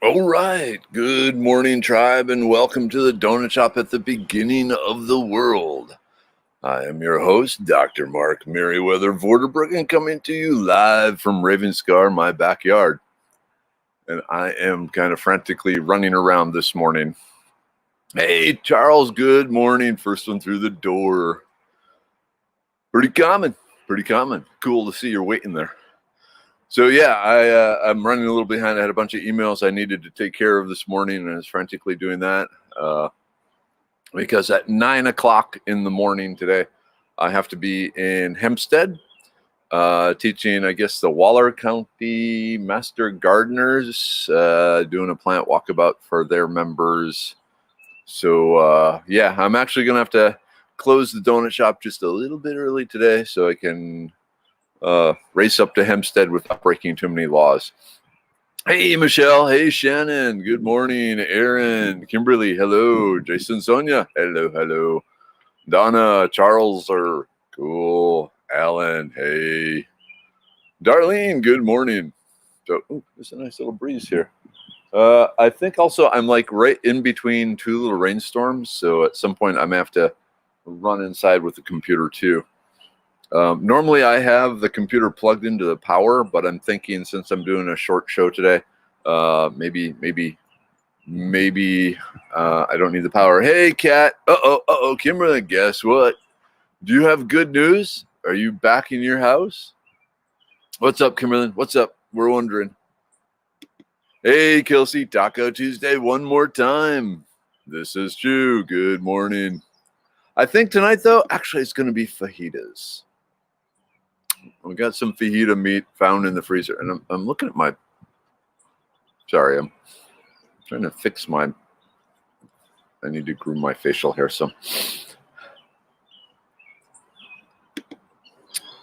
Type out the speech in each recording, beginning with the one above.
All right. Good morning, tribe, and welcome to the Donut Shop at the beginning of the world. I am your host, Dr. Mark Merriweather Vorderbrook, and coming to you live from Ravenscar, my backyard. And I am kind of frantically running around this morning. Hey, Charles, good morning. First one through the door. Pretty common. Cool to see you're waiting there. So yeah, I'm running a little behind. I had a bunch of emails I needed to take care of this morning, and I was frantically doing that because at 9 o'clock in the morning today, I have to be in Hempstead teaching, I guess, the Waller County Master Gardeners, doing a plant walkabout for their members. So yeah, I'm actually going to have to close the donut shop just a little bit early today so I can race up to Hempstead without breaking too many laws. Hey, Michelle. Hey, Shannon. Good morning. Aaron, Kimberly. Hello. Jason, Sonia. Hello. Donna, Charles are cool. Alan. Hey. Darlene. Good morning. So, there's a nice little breeze here. I think also I'm like right in between two little rainstorms. So at some point I may have to run inside with the computer too. Normally I have the computer plugged into the power, but I'm thinking since I'm doing a short show today, maybe I don't need the power. Hey, Kat. Uh-oh, Kimberly, guess what? Do you have good news? Are you back in your house? What's up, Kimberly? What's up? We're wondering. Hey, Kelsey, Taco Tuesday one more time. This is true. Good morning. I think tonight, though, actually it's going to be fajitas. We got some fajita meat found in the freezer, and I'm looking at my. Sorry, I'm trying to fix my. I need to groom my facial hair some.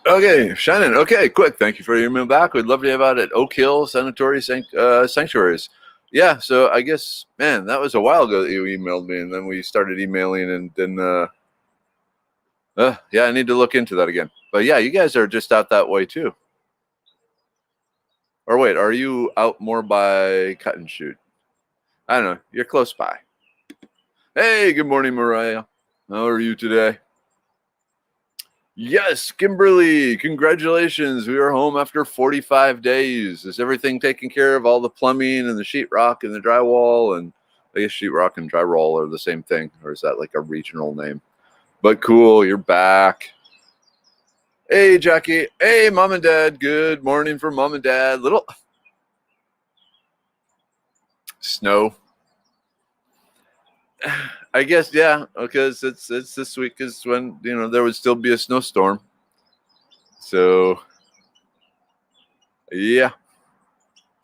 Okay, Shannon. Okay, quick. Thank you for your email back. We'd love to have out at Oak Hill Sanitary Sanctuaries. Yeah, so I guess, man, that was a while ago that you emailed me, and then we started emailing, and then, yeah, I need to look into that again. But yeah, you guys are just out that way too. Or wait, are you out more by Cut and Shoot? I don't know. You're close by. Hey, good morning, Mariah. How are you today? Yes, Kimberly, congratulations. We are home after 45 days. Is everything taken care of? All the plumbing and the sheetrock and the drywall? And I guess sheetrock and drywall are the same thing, or is that like a regional name? But cool, you're back. Hey, Jackie. Hey, Mom and Dad. Good morning from Mom and Dad. Little snow. I guess, yeah, because it's this week is when, there would still be a snowstorm. So, yeah.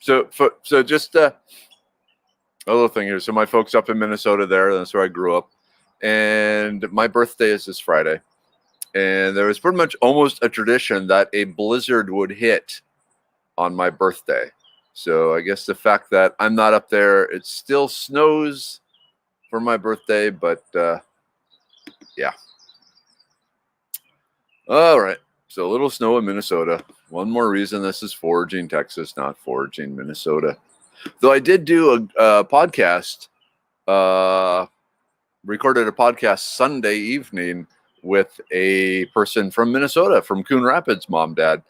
So just a little thing here. So my folks up in Minnesota there, that's where I grew up. And my birthday is this Friday. And there was pretty much almost a tradition that a blizzard would hit on my birthday. So I guess the fact that I'm not up there, it still snows for my birthday, but yeah. All right. So a little snow in Minnesota. One more reason this is foraging Texas, not foraging Minnesota. Though I did do a podcast, recorded a podcast Sunday evening with a person from Minnesota, from Coon Rapids, Mom, Dad.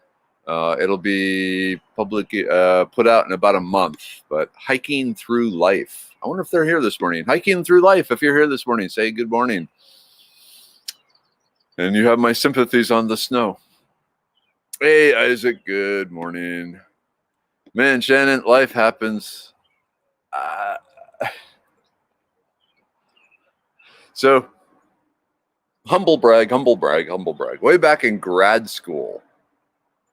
It'll be publicly put out in about a month, but Hiking Through Life. I wonder if they're here this morning. Hiking Through Life. If you're here this morning, say good morning. And you have my sympathies on the snow. Hey, Isaac, good morning. Man, Shannon, life happens. So, humble brag. Way back in grad school,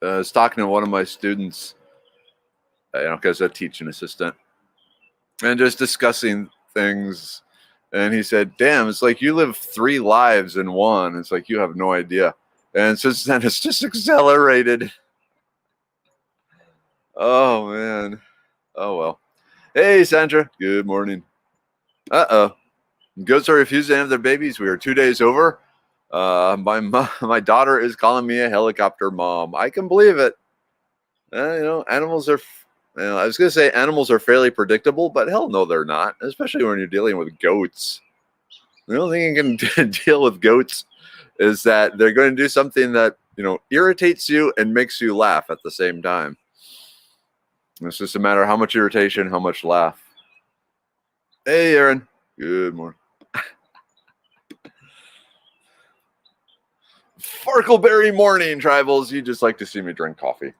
I was talking to one of my students, because I'm a teaching assistant, and just discussing things. And he said, damn, it's like you live 3 lives in one. It's like you have no idea. And since then, it's just accelerated. Oh, man. Oh, well. Hey, Sandra. Good morning. Uh-oh. Goats are refusing to have their babies. We are 2 days over. My daughter is calling me a helicopter mom. I can believe it. Animals are Well, I was going to say animals are fairly predictable, but hell no, they're not, especially when you're dealing with goats. The only thing you can deal with goats is that they're going to do something that, irritates you and makes you laugh at the same time. It's just a matter of how much irritation, how much laugh. Hey, Aaron. Good morning. Farkleberry morning, Tribals. You just like to see me drink coffee.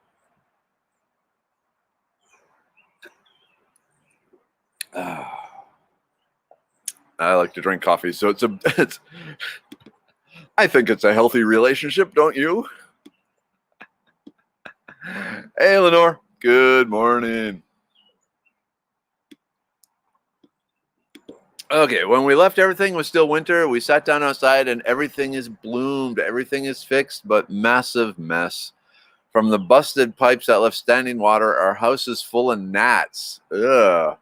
I like to drink coffee, so I think it's a healthy relationship, don't you? Hey, Lenore. Good morning. Okay, when we left, everything was still winter. We sat down outside, and everything is bloomed. Everything is fixed, but massive mess. From the busted pipes that left standing water, our house is full of gnats. Ugh.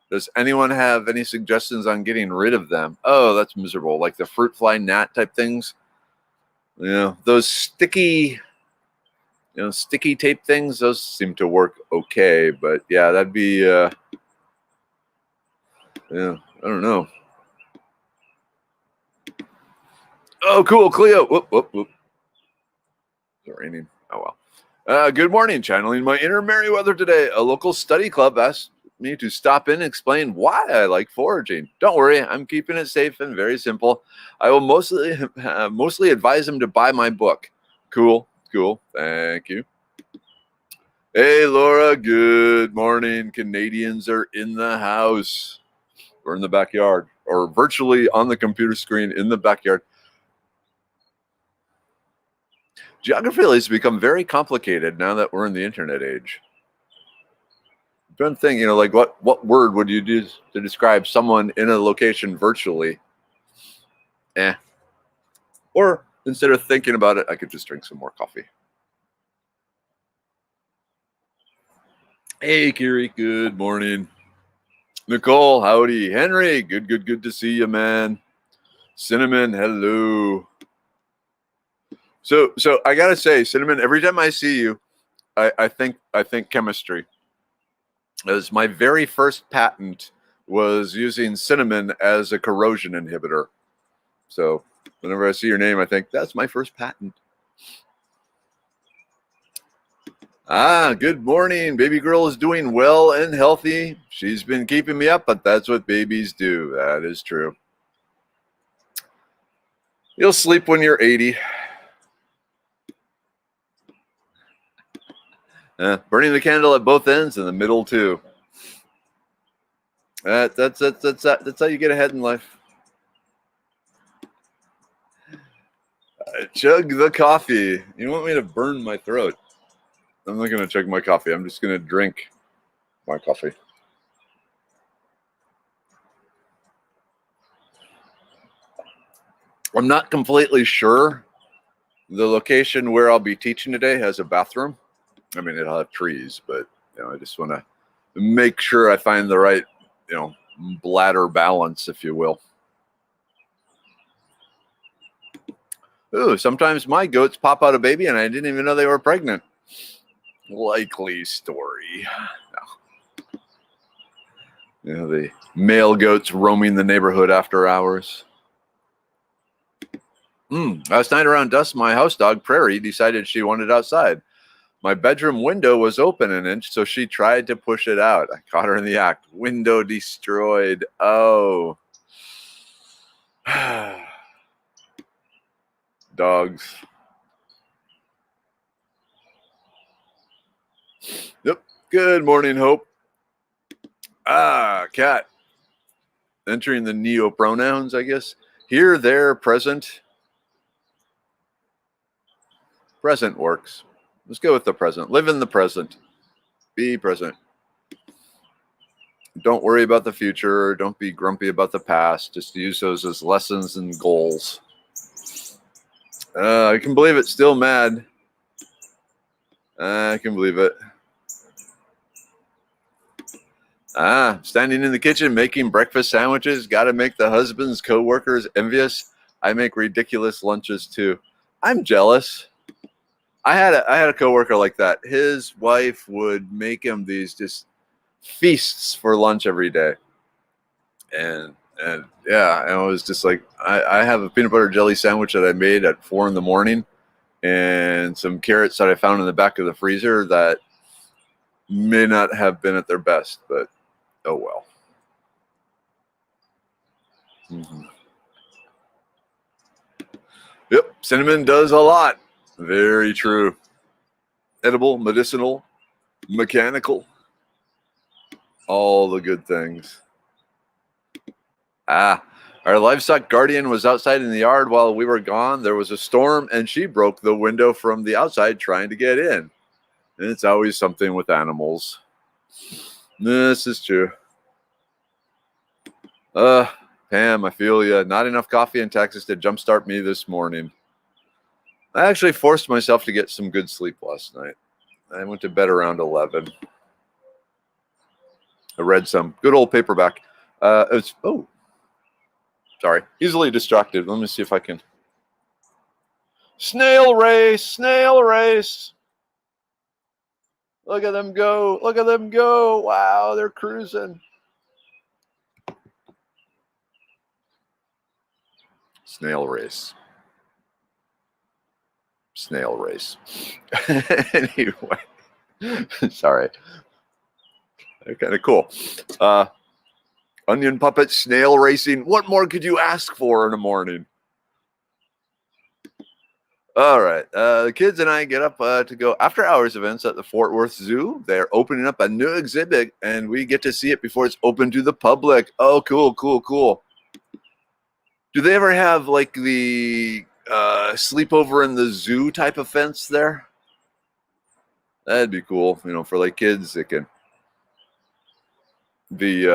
Does anyone have any suggestions on getting rid of them? Oh, that's miserable. Like the fruit fly gnat type things. Those sticky tape things, those seem to work okay. But yeah, that'd be, I don't know. Oh, cool, Cleo. Whoop, whoop, whoop. It's raining. Oh, well. Good morning. Channeling my inner Merryweather today. A local study club asked me to stop in and explain why I like foraging. Don't worry, I'm keeping it safe and very simple. I will mostly advise them to buy my book. Cool. Thank you. Hey, Laura. Good morning. Canadians are in the house. We're in the backyard, or virtually on the computer screen in the backyard. Geography has become very complicated now that we're in the internet age. One thing, like what word would you use to describe someone in a location virtually? Or instead of thinking about it, I could just drink some more coffee. Hey, Kiri, good morning. Nicole, howdy. Henry, good to see you, man. Cinnamon, hello. So I gotta say, Cinnamon, every time I see you, I think chemistry. As my very first patent was using cinnamon as a corrosion inhibitor. So whenever I see your name, I think that's my first patent. Good morning. Baby girl is doing well and healthy. She's been keeping me up, but that's what babies do. That is true. You'll sleep when you're 80. Burning the candle at both ends and the middle too. That's how you get ahead in life. Chug the coffee. You want me to burn my throat? I'm not going to chug my coffee. I'm just going to drink my coffee. I'm not completely sure. The location where I'll be teaching today has a bathroom. I mean, it'll have trees, but I just want to make sure I find the right, bladder balance, if you will. Ooh, sometimes my goats pop out a baby and I didn't even know they were pregnant. Likely story. The male goats roaming the neighborhood after hours. Last night around dusk, my house dog, Prairie, decided she wanted outside. My bedroom window was open an inch, so she tried to push it out. I caught her in the act. Window destroyed. Oh. Dogs. Yep. Good morning, Hope. Cat. Entering the neo-pronouns, I guess. Here, there, present. Present works. Let's go with the present. Live in the present. Be present. Don't worry about the future. Don't be grumpy about the past. Just use those as lessons and goals. I can believe it's still mad. I can believe it. Standing in the kitchen making breakfast sandwiches. Got to make the husband's coworkers envious. I make ridiculous lunches too. I'm jealous. I had a coworker like that. His wife would make him these just feasts for lunch every day, and yeah, and it was just like I have a peanut butter jelly sandwich that I made at 4 in the morning, and some carrots that I found in the back of the freezer that may not have been at their best, but oh well. Mm-hmm. Yep, cinnamon does a lot. Very true. Edible, medicinal, mechanical, all the good things. Ah, our livestock guardian was outside in the yard while we were gone. There was a storm, and she broke the window from the outside trying to get in. And it's always something with animals. This is true. Pam, I feel ya. Not enough coffee in Texas to jumpstart me this morning. I actually forced myself to get some good sleep last night. I went to bed around 11. I read some good old paperback. Sorry, easily distracted. Let me see if I can. Snail race, snail race. Look at them go. Look at them go. Wow, they're cruising. Snail race. Snail race. Anyway, sorry. They're kind of cool. Onion puppet, snail racing. What more could you ask for in the morning? All right. The kids and I get up to go after hours events at the Fort Worth Zoo. They're opening up a new exhibit, and we get to see it before it's open to the public. Oh, cool, cool, cool. Do they ever have like the sleepover in the zoo type of fence there? That'd be cool. You know, for like kids, it can be,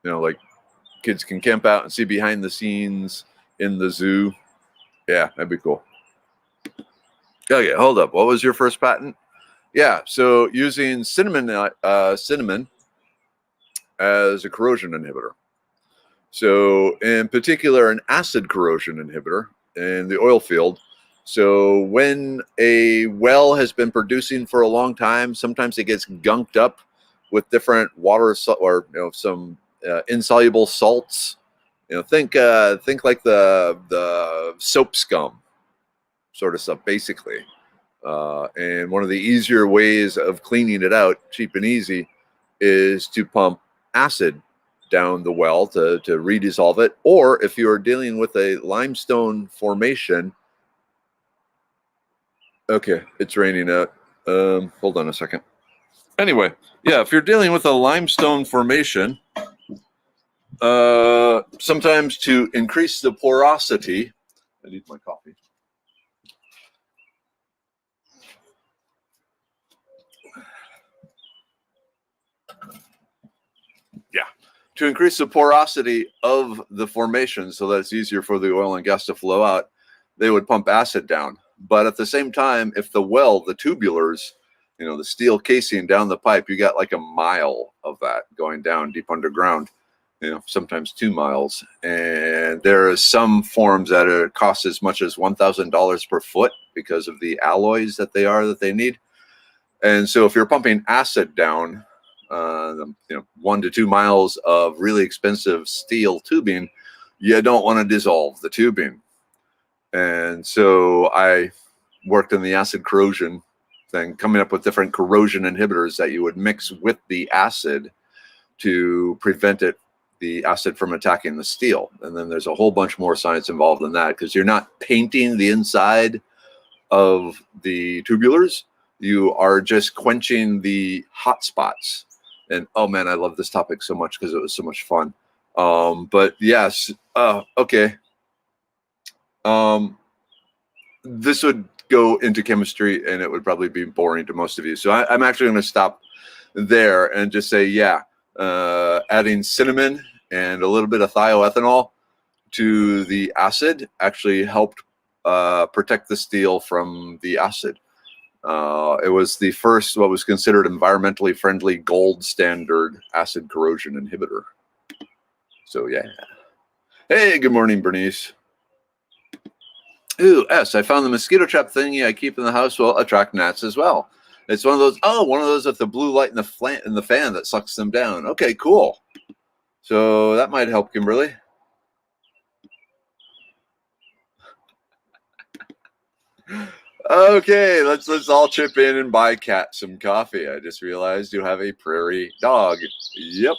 like kids can camp out and see behind the scenes in the zoo. Yeah, that'd be cool. Okay, hold up. What was your first patent? Yeah, so using cinnamon as a corrosion inhibitor. So in particular, an acid corrosion inhibitor in the oil field. So when a well has been producing for a long time, sometimes it gets gunked up with different water or some insoluble salts. Think like the soap scum sort of stuff, basically. And one of the easier ways of cleaning it out, cheap and easy, is to pump acid down the well to redissolve it. Or if you're dealing with a limestone formation, okay, it's raining out. Hold on a second. Anyway, yeah, if you're dealing with a limestone formation, sometimes to increase the porosity, I need my coffee. Yeah, to increase the porosity of the formation so that it's easier for the oil and gas to flow out, they would pump acid down. But at the same time, if the well, the tubulars, the steel casing down the pipe, you got like a mile of that going down deep underground, sometimes 2 miles. And there are some forms that cost as much as $1,000 per foot because of the alloys that they need. And so if you're pumping acid down, 1 to 2 miles of really expensive steel tubing, you don't want to dissolve the tubing. And so I worked in the acid corrosion thing, coming up with different corrosion inhibitors that you would mix with the acid to prevent the acid from attacking the steel. And then there's a whole bunch more science involved in that, because you're not painting the inside of the tubulars. You are just quenching the hot spots. And oh man, I love this topic so much because it was so much fun. But yes, okay. This would go into chemistry and it would probably be boring to most of you. So I'm actually going to stop there and just say, yeah, adding cinnamon and a little bit of thioethanol to the acid actually helped protect the steel from the acid. It was the first, what was considered environmentally friendly gold standard acid corrosion inhibitor. So yeah. Hey, good morning, Bernice. Ooh, S. I found the mosquito trap thingy I keep in the house will attract gnats as well. It's one of those. Oh, one of those with the blue light in the fan that sucks them down. Okay, cool. So that might help, Kimberly. Okay, let's all chip in and buy Cat some coffee. I just realized you have a prairie dog. Yep.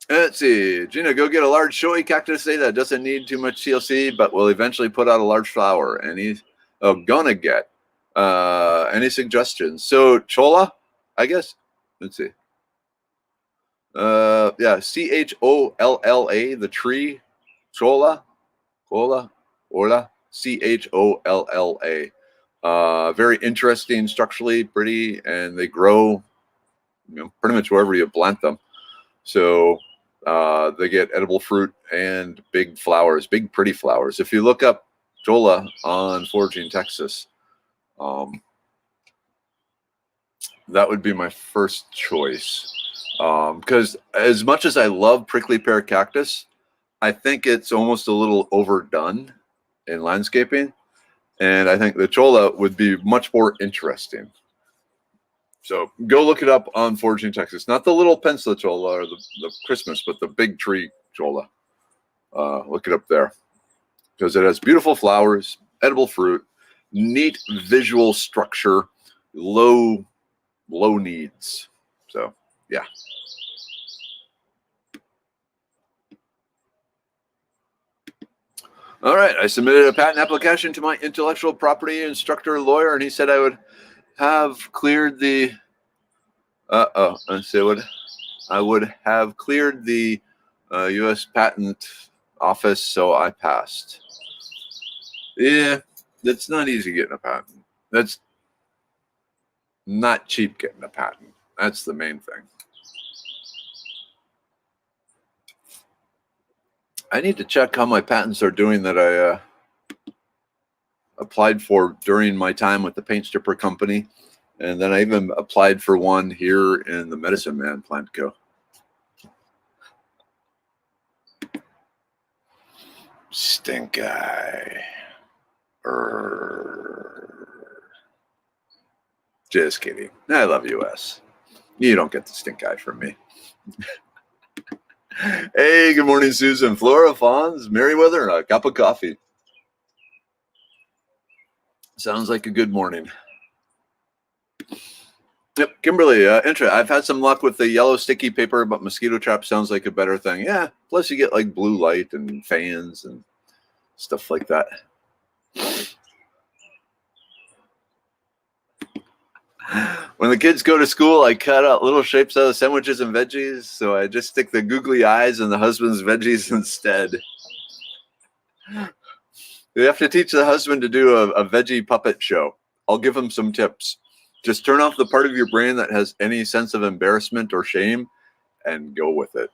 Let's see. Gina, go get a large showy cactus today that doesn't need too much TLC, but will eventually put out a large flower. Gonna get. Any suggestions? So Cholla, I guess. Let's see. Yeah, Cholla, the tree. Cholla, Cholla, Cholla. Very interesting, structurally pretty, and they grow, pretty much wherever you plant them. So they get edible fruit and big flowers, big pretty flowers. If you look up Cholla on Foraging Texas, that would be my first choice. Because as much as I love prickly pear cactus, I think it's almost a little overdone in landscaping. And I think the Cholla would be much more interesting. So go look it up on Foraging Texas. Not the little pencil Cholla or the Christmas, but the big tree Cholla. Look it up there. Because it has beautiful flowers, edible fruit, neat visual structure, low needs. So, yeah. All right. I submitted a patent application to my intellectual property instructor lawyer, and he said I would have cleared the I would have cleared the U.S. Patent Office, so I passed. Yeah, it's not easy getting a patent. That's not cheap getting a patent. That's the main thing. I need to check how my patents are doing that I applied for during my time with the paint stripper company. And then I even applied for one here in the Medicine Man Plant Co. Stink eye. Just kidding. I love US. You don't get the stink eye from me. Hey, good morning, Susan. Flora, Fonz, Merriweather, and a cup of coffee. Sounds like a good morning. Yep, Kimberly, I've had some luck with the yellow sticky paper, but mosquito trap sounds like a better thing. Yeah, plus you get like blue light and fans and stuff like that. When the kids go to school, I cut out little shapes out of sandwiches and veggies, so I just stick the googly eyes in the husband's veggies instead. You have to teach the husband to do a veggie puppet show. I'll give him some tips. Just turn off the part of your brain that has any sense of embarrassment or shame and go with it.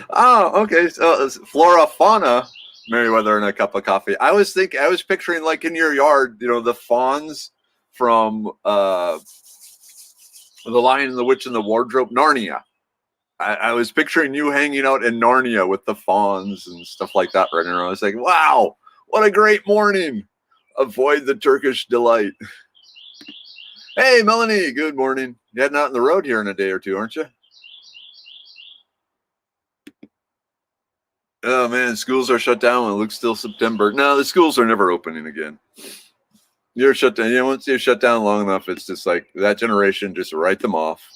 Oh, okay. So it's flora, fauna, Merriweather, and a cup of coffee. I was picturing like in your yard, the fawns from The Lion, the Witch, and the Wardrobe, Narnia. I was picturing you hanging out in Narnia with the fawns and stuff like that right now. I was like, wow, what a great morning. Avoid the Turkish delight. Hey, Melanie, good morning. You're heading out on the road here in a day or two, aren't you? Oh, man, schools are shut down. It looks still September. No, the schools are never opening again. You're shut down. Once you're shut down long enough, it's just like that generation, just write them off.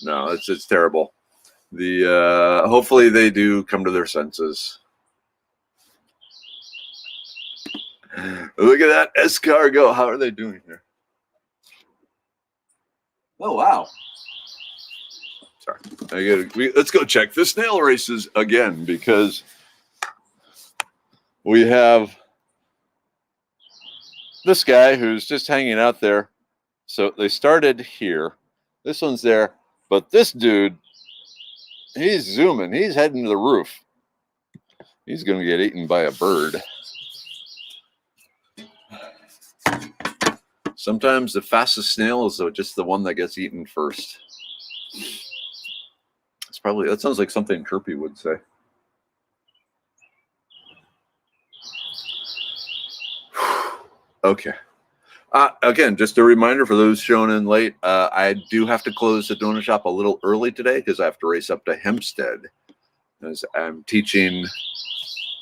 No, it's terrible. Hopefully they do come to their senses. Look at that escargot. How are they doing here? Oh, wow. Sorry. Let's go check the snail races again, because we have this guy who's just hanging out there. So they started here. This one's there. But this dude, he's zooming. He's heading to the roof. He's going to get eaten by a bird. Sometimes the fastest snail is just the one that gets eaten first. That sounds like something Chirpy would say. Okay. Again, just a reminder for those showing in late, I do have to close the donut shop a little early today because I have to race up to Hempstead as I'm teaching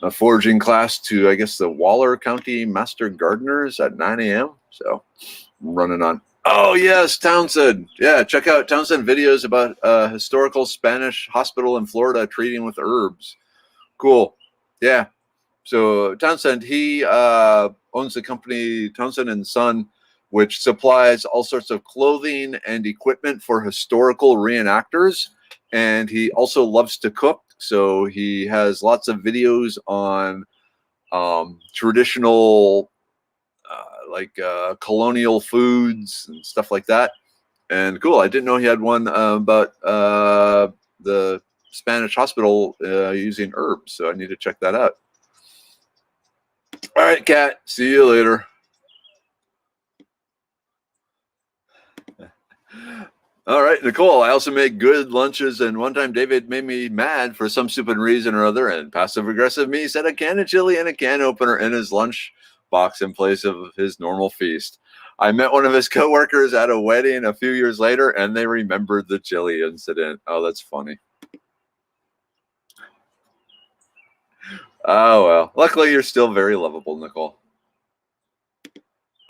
a foraging class to, I guess, the Waller County Master Gardeners at 9 a.m. So I'm running on. Oh, yes, Townsend. Yeah, check out Townsend videos about historical Spanish hospital in Florida treating with herbs. Cool. Yeah. So Townsend, he owns the company Townsend and Son, which supplies all sorts of clothing and equipment for historical reenactors. And he also loves to cook. So he has lots of videos on traditional, colonial foods and stuff like that. And cool, I didn't know he had one about the Spanish hospital using herbs. So I need to check that out. All right, Kat. See you later. All right, Nicole. I also make good lunches, and one time David made me mad for some stupid reason or other, and passive-aggressive me set a can of chili and a can opener in his lunch box in place of his normal feast. I met one of his coworkers at a wedding a few years later, and they remembered the chili incident. Oh, that's funny. Oh, well. Luckily, you're still very lovable, Nicole.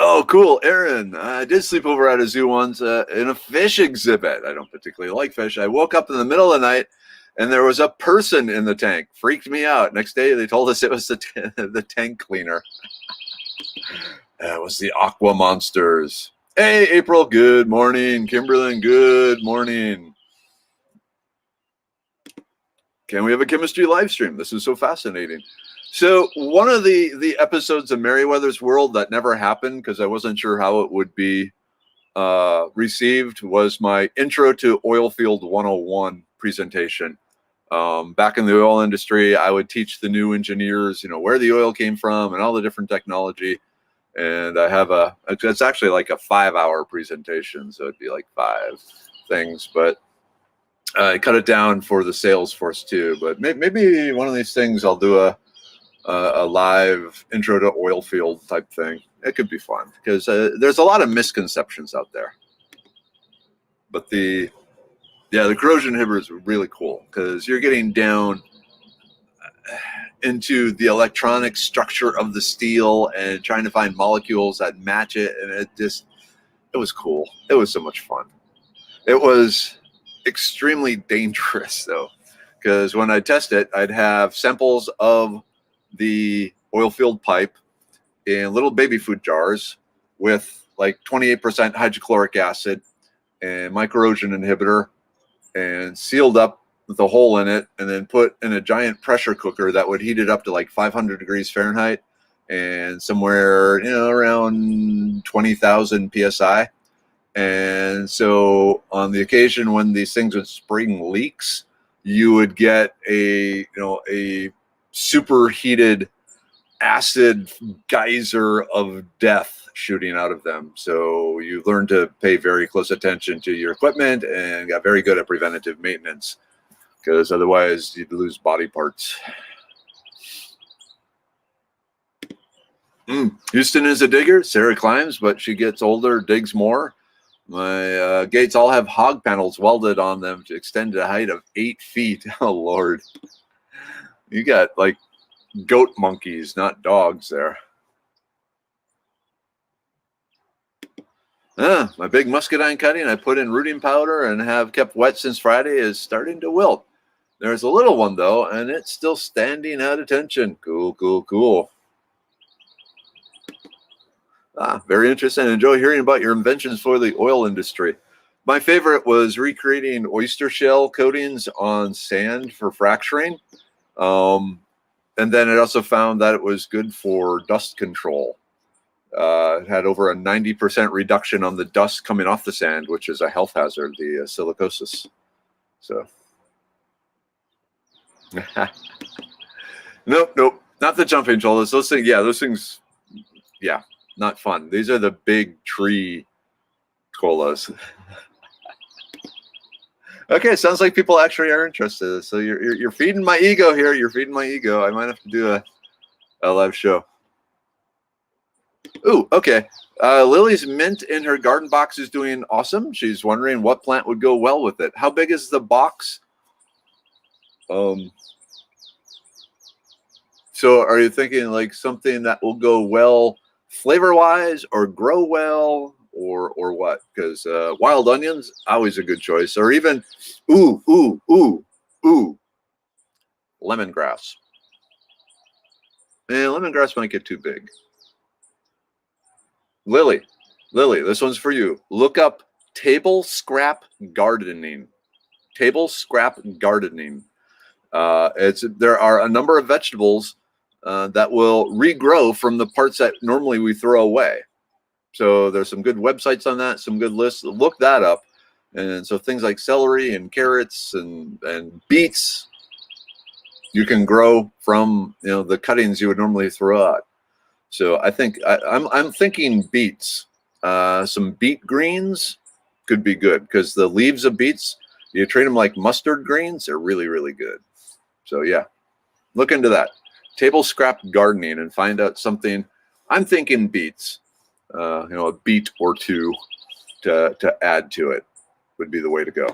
Oh, cool. Aaron, I did sleep over at a zoo once in a fish exhibit. I don't particularly like fish. I woke up in the middle of the night and there was a person in the tank. Freaked me out. Next day, they told us it was the tank cleaner. It was the aqua monsters. Hey, April, good morning. Kimberlyn, good morning. Can we have a chemistry live stream? This is so fascinating. So one of the episodes of Merriweather's World that never happened because I wasn't sure how it would be received was my Intro to Oilfield 101 presentation. Back in the oil industry, I would teach the new engineers, where the oil came from and all the different technology. And I have it's actually like a 5-hour presentation. So it'd be like 5 things, but I cut it down for the sales force too. But maybe one of these things I'll do a live intro to oil field type thing. It could be fun because there's a lot of misconceptions out there. But the corrosion inhibitors are really cool because you're getting down into the electronic structure of the steel and trying to find molecules that match it. And it was cool. It was so much fun. It was extremely dangerous though, because when I test it, I'd have samples of the oil field pipe in little baby food jars with like 28% hydrochloric acid and my corrosion inhibitor and sealed up with a hole in it and then put in a giant pressure cooker that would heat it up to like 500 degrees Fahrenheit and somewhere, around 20,000 PSI. And so on the occasion when these things would spring leaks, you would get a superheated acid geyser of death shooting out of them. So you learn to pay very close attention to your equipment and got very good at preventative maintenance because otherwise you'd lose body parts. Houston is a digger. Sarah climbs, but she gets older, digs more. My gates all have hog panels welded on them to extend to a height of 8 feet. Oh, Lord. You got like goat monkeys, not dogs there. My big muscadine cutting I put in rooting powder and have kept wet since Friday is starting to wilt. There's a little one, though, and it's still standing at attention. Cool, cool, cool. Very interesting. Enjoy hearing about your inventions for the oil industry. My favorite was recreating oyster shell coatings on sand for fracturing. And then it also found that it was good for dust control. It had over a 90% reduction on the dust coming off the sand, which is a health hazard, the silicosis. So, nope, not the jumping shoulders. Those things, not fun. These are the big tree colas. Okay, sounds like people actually are interested. So you're feeding my ego here. You're feeding my ego. I might have to do a live show. Ooh, okay. Lily's mint in her garden box is doing awesome. She's wondering what plant would go well with it. How big is the box? So are you thinking like something that will go well flavor-wise or grow well or what? Because wild onions, always a good choice. Or even, ooh, lemongrass. Lemongrass might get too big. Lily, this one's for you. Look up table scrap gardening. Table scrap gardening. There are a number of vegetables that will regrow from the parts that normally we throw away. So there's some good websites on that, some good lists. Look that up. And so things like celery and carrots and beets, you can grow from the cuttings you would normally throw out. So I think I'm thinking beets. Some beet greens could be good because the leaves of beets, you treat them like mustard greens, they're really, really good. So yeah, look into that. Table scrap gardening and find out something. I'm thinking beets. A beet or two to add to it would be the way to go.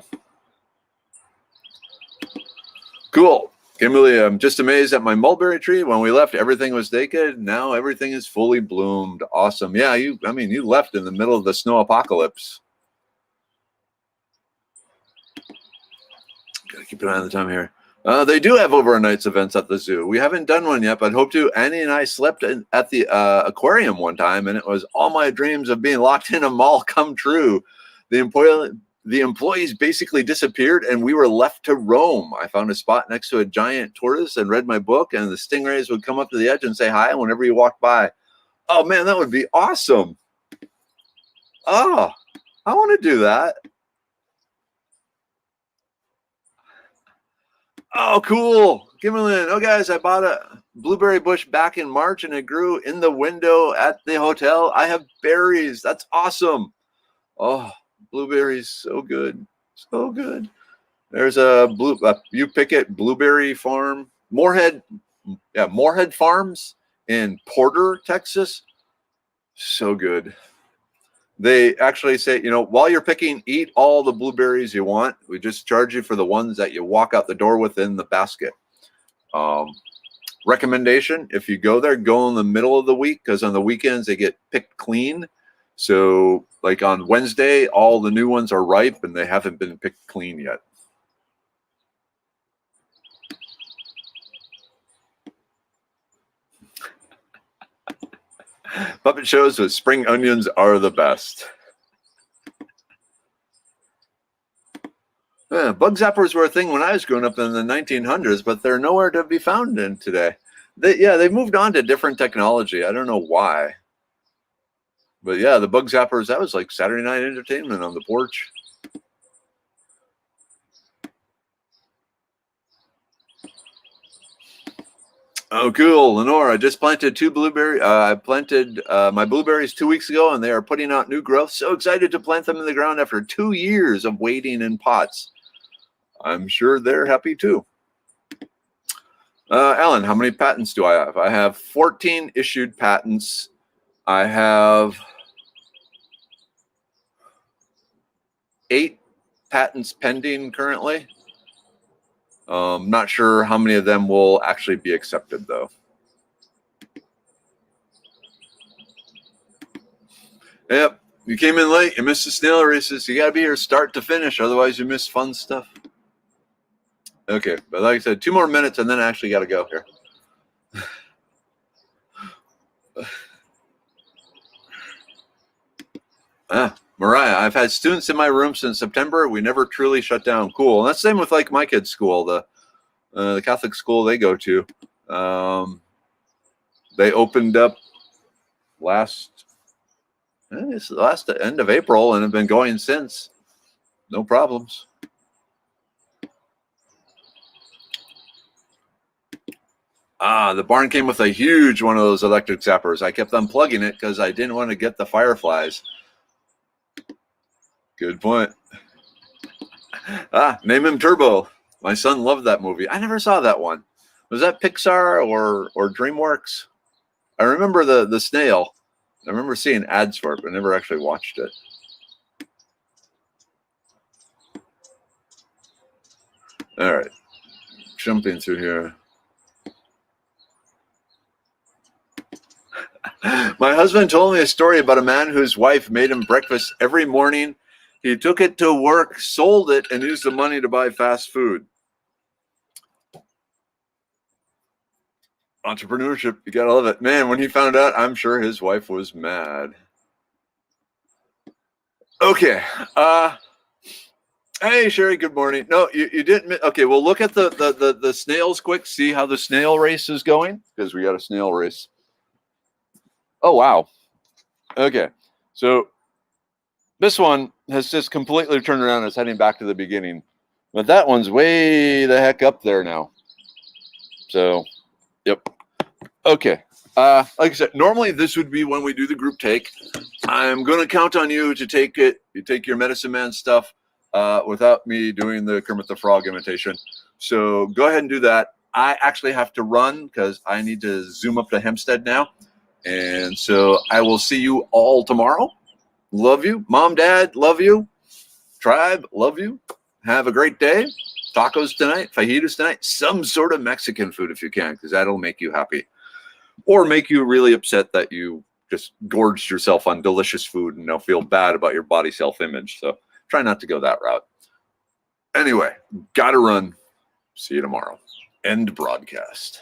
Cool. Kimberly, I'm just amazed at my mulberry tree. When we left, everything was naked. Now everything is fully bloomed. Awesome. Yeah, you left in the middle of the snow apocalypse. Gotta keep an eye on the time here. They do have overnights events at the zoo. We haven't done one yet, but hope to. Annie and I slept at the aquarium one time, and it was all my dreams of being locked in a mall come true. The employees basically disappeared, and we were left to roam. I found a spot next to a giant tortoise and read my book, and the stingrays would come up to the edge and say hi whenever you walked by. Oh, man, that would be awesome. Oh, I want to do that. Oh, cool. Kimberlyn. Oh, guys, I bought a blueberry bush back in March, and it grew in the window at the hotel. I have berries. That's awesome. Oh, blueberries, so good. So good. There's you pick it, blueberry farm. Moorhead Farms in Porter, Texas. So good. They actually say, while you're picking, eat all the blueberries you want. We just charge you for the ones that you walk out the door with in the basket. Recommendation, if you go there, go in the middle of the week because on the weekends they get picked clean. So like on Wednesday, all the new ones are ripe and they haven't been picked clean yet. Puppet shows with spring onions are the best. Bug zappers were a thing when I was growing up in the 1900s, but they're nowhere to be found in today. They moved on to different technology. I don't know why. But yeah, the bug zappers, that was like Saturday night entertainment on the porch. Oh, cool. Lenore, I just planted I planted my blueberries 2 weeks ago, and they are putting out new growth. So excited to plant them in the ground after 2 years of waiting in pots. I'm sure they're happy too. Alan, how many patents do I have? I have 14 issued patents. I have 8 patents pending currently. Not sure how many of them will actually be accepted, though. Yep, you came in late. You missed the snail races. You got to be here start to finish. Otherwise, you miss fun stuff. Okay, but like I said, 2 more minutes, and then I actually got to go here. Mariah, I've had students in my room since September. We never truly shut down. Cool. And that's the same with like my kids' school, the Catholic school they go to. They opened up last end of April and have been going since. No problems. The barn came with a huge one of those electric zappers. I kept unplugging it because I didn't want to get the fireflies. Good point. Name him Turbo. My son loved that movie. I never saw that one. Was that Pixar or DreamWorks? I remember the snail. I remember seeing ads for it, but I never actually watched it. All right, jumping through here. My husband told me a story about a man whose wife made him breakfast every morning. He took it to work, sold it, and used the money to buy fast food. Entrepreneurship, you gotta love it. Man, when he found out, I'm sure his wife was mad. Okay. Hey, Sherry, good morning. No, you didn't. Okay, well, look at the snails quick. See how the snail race is going? Because we got a snail race. Oh, wow. Okay, so this one has just completely turned around and is heading back to the beginning. But that one's way the heck up there now. So, yep. Okay. Like I said, normally this would be when we do the group take. I'm going to count on you to take it. You take your medicine man stuff without me doing the Kermit the Frog imitation. So go ahead and do that. I actually have to run because I need to zoom up to Hempstead now. And so I will see you all tomorrow. Love you. Mom, Dad, love you. Tribe, love you. Have a great day. Tacos tonight, fajitas tonight, some sort of Mexican food if you can, because that'll make you happy. Or make you really upset that you just gorged yourself on delicious food and now feel bad about your body self-image. So try not to go that route. Anyway, gotta run. See you tomorrow. End broadcast.